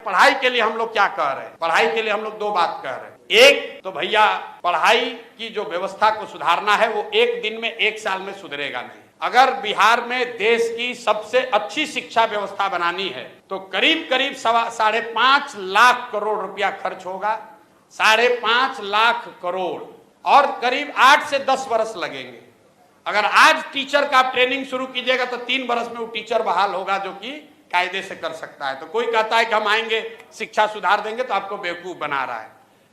पढ़ाई के लिए हम लोग क्या कह रहे हैं? पढ़ाई के लिए हम लोग दो बात कह रहे हैं। एक तो भैया पढ़ाई की जो व्यवस्था को सुधारना है वो एक दिन में, एक साल में सुधरेगा नहीं। अगर बिहार में देश की सबसे अच्छी शिक्षा व्यवस्था बनानी है तो करीब करीब 5.5 लाख करोड़ रुपया खर्च होगा। 5.5 लाख करोड़ और करीब 8 से 10 वर्ष लगेंगे। अगर आज टीचर का ट्रेनिंग शुरू कीजिएगा तो 3 वर्ष में वो टीचर बहाल होगा जो कि कायदे से कर सकता है। तो कोई कहता है कि हम आएंगे शिक्षा सुधार देंगे तो आपको बेवकूफ बना रहा है।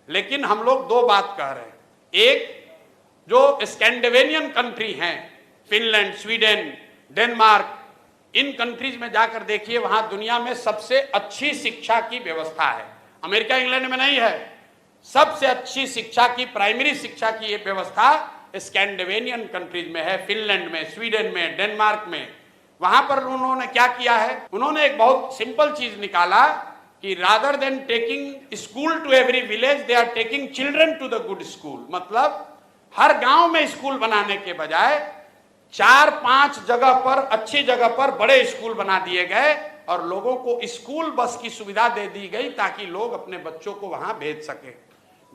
लेकिन हम लोग दो बात कह रहे हैं। एक, जो स्कैंडिनेवियन कंट्री हैं, फिनलैंड, स्वीडन, डेनमार्क, इन कंट्रीज में जाकर देखिए, वहां दुनिया में सबसे अच्छी शिक्षा की व्यवस्था है। अमेरिका इंग्लैंड में नहीं है। सबसे अच्छी शिक्षा की, प्राइमरी शिक्षा की ये व्यवस्था स्कैंडिनेवियन कंट्रीज में है, फिनलैंड में, स्वीडन में, डेनमार्क में। वहां पर उन्होंने क्या किया है? उन्होंने एक बहुत सिंपल चीज निकाला कि rather than taking school to every village, they are taking children to the good school. मतलब हर गांव में स्कूल बनाने के बजाय 4-5 जगह पर, अच्छी जगह पर बड़े स्कूल बना दिए गए और लोगों को स्कूल बस की सुविधा दे दी गई ताकि लोग अपने बच्चों को वहां भेज सके।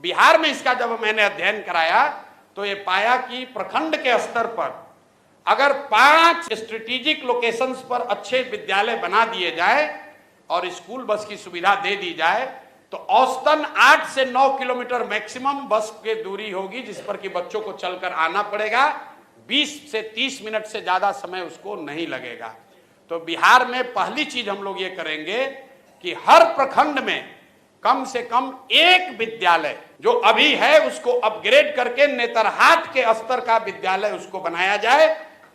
बिहार में इसका जब मैंने अध्ययन कराया तो ये पाया कि प्रखंड के स्तर पर अगर 5 स्ट्रेटेजिक लोकेशंस पर अच्छे विद्यालय बना दिए जाए और स्कूल बस की सुविधा दे दी जाए तो औसतन 8 से 9 किलोमीटर मैक्सिमम बस की दूरी होगी जिस पर कि बच्चों को चलकर आना पड़ेगा। 20 से 30 मिनट से ज्यादा समय उसको नहीं लगेगा। तो बिहार में पहली चीज हम लोग ये करेंगे कि हर प्रखंड में कम से कम एक विद्यालय जो अभी है उसको अपग्रेड करके नेतरहाट के स्तर का विद्यालय उसको बनाया जाए।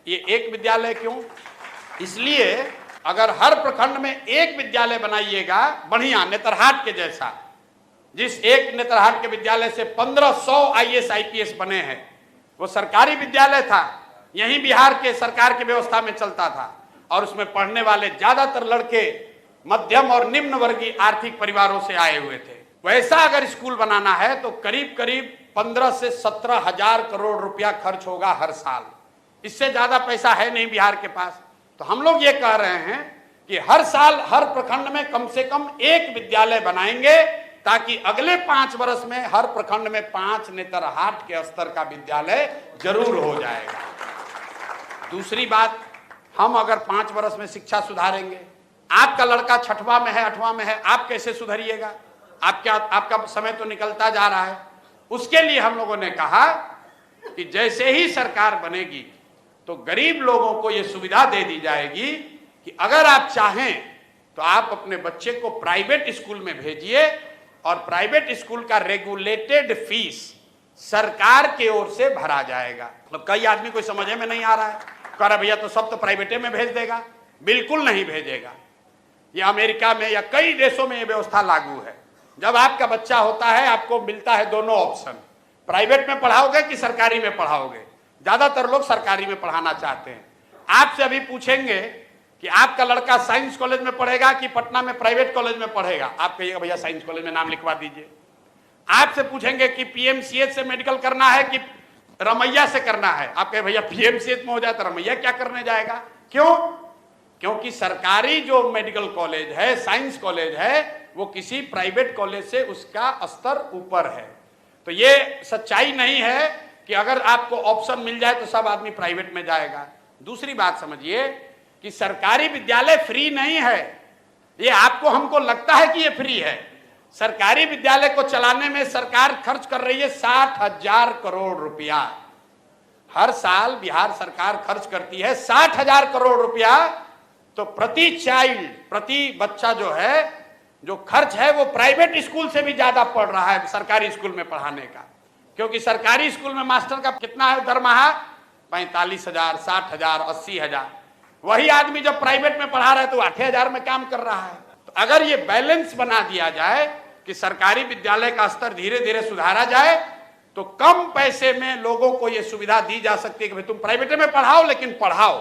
ये एक विद्यालय क्यों? इसलिए अगर हर प्रखंड में एक विद्यालय बनाइएगा बढ़िया नेतरहाट के जैसा, जिस एक नेतरहाट के विद्यालय से 1500 IAS IPS बने हैं, वो सरकारी विद्यालय था, यही बिहार के सरकार की व्यवस्था में चलता था और उसमें पढ़ने वाले ज्यादातर लड़के मध्यम और निम्न वर्गीय आर्थिक परिवारों से आए हुए थे। वैसा अगर स्कूल बनाना है तो करीब करीब 15 से 17 हजार करोड़ रुपया खर्च होगा हर साल। इससे ज्यादा पैसा है नहीं बिहार के पास। तो हम लोग ये कह रहे हैं कि हर साल हर प्रखंड में कम से कम एक विद्यालय बनाएंगे ताकि अगले 5 वर्ष में हर प्रखंड में 5 नेतरहाट के स्तर का विद्यालय जरूर हो जाएगा। दूसरी बात, हम अगर 5 वर्ष में शिक्षा सुधारेंगे, आपका लड़का 6वां में है, 8वां में है, आप कैसे सुधरिएगा? आपका समय तो निकलता जा रहा है। उसके लिए हम लोगों ने कहा कि जैसे ही सरकार बनेगी तो गरीब लोगों को यह सुविधा दे दी जाएगी कि अगर आप चाहें तो आप अपने बच्चे को प्राइवेट स्कूल में भेजिए और प्राइवेट स्कूल का रेगुलेटेड फीस सरकार की ओर से भरा जाएगा। मतलब कई आदमी को समझ में नहीं आ रहा है, कह रहा भैया तो सब तो प्राइवेटे में भेज देगा। बिल्कुल नहीं भेजेगा। ये अमेरिका में या कई देशों में ये व्यवस्था लागू है। जब आपका बच्चा होता है आपको मिलता है दोनों ऑप्शन, प्राइवेट में पढ़ाओगे कि सरकारी में पढ़ाओगे। ज्यादातर लोग सरकारी में पढ़ाना चाहते हैं। आपसे अभी पूछेंगे कि आपका लड़का साइंस कॉलेज में पढ़ेगा कि पटना में प्राइवेट कॉलेज में पढ़ेगा, आप कहिएगा भैया साइंस कॉलेज में नाम लिखवा दीजिए। आपसे पूछेंगे कि PMCH से मेडिकल करना है कि रमैया से करना है, आप कहे भैया PMCH में हो जाए तो रमैया क्या करने जाएगा। क्यों? क्योंकि सरकारी जो मेडिकल कॉलेज है, साइंस कॉलेज है, वो किसी प्राइवेट कॉलेज से उसका स्तर ऊपर है। तो ये सच्चाई नहीं है कि अगर आपको ऑप्शन मिल जाए तो सब आदमी प्राइवेट में जाएगा। दूसरी बात समझिए कि सरकारी विद्यालय फ्री नहीं है। ये आपको हमको लगता है कि ये फ्री है। सरकारी विद्यालय को चलाने में सरकार खर्च कर रही है 60,000 करोड़ रुपया। हर साल बिहार सरकार खर्च करती है 60,000 करोड़ रुपया। तो प्रति चाइल्ड, प्रति बच्चा जो है, जो खर्च है वो प्राइवेट स्कूल से भी ज्यादा पड़ रहा है सरकारी स्कूल में पढ़ाने का। क्योंकि सरकारी स्कूल में मास्टर का कितना है दरमाहा? 45,000, 60,000, 80,000। वही आदमी जब प्राइवेट में पढ़ा रहा है तो 8,000 में काम कर रहा है। तो अगर ये बैलेंस बना दिया जाए कि सरकारी विद्यालय का स्तर धीरे धीरे सुधारा जाए तो कम पैसे में लोगों को यह सुविधा दी जा सकती है कि भाई तुम प्राइवेट में पढ़ाओ लेकिन पढ़ाओ।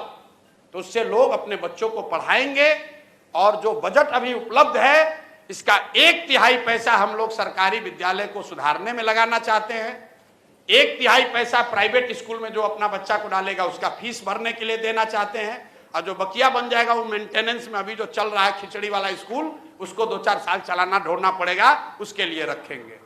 तो उससे लोग अपने बच्चों को पढ़ाएंगे। और जो बजट अभी उपलब्ध है इसका 1/3 पैसा हम लोग सरकारी विद्यालय को सुधारने में लगाना चाहते हैं। 1/3 पैसा प्राइवेट स्कूल में जो अपना बच्चा को डालेगा उसका फीस भरने के लिए देना चाहते हैं। और जो बकिया बन जाएगा वो मेंटेनेंस में, अभी जो चल रहा है खिचड़ी वाला स्कूल, उसको 2-4 साल चलाना ढोना पड़ेगा, उसके लिए रखेंगे।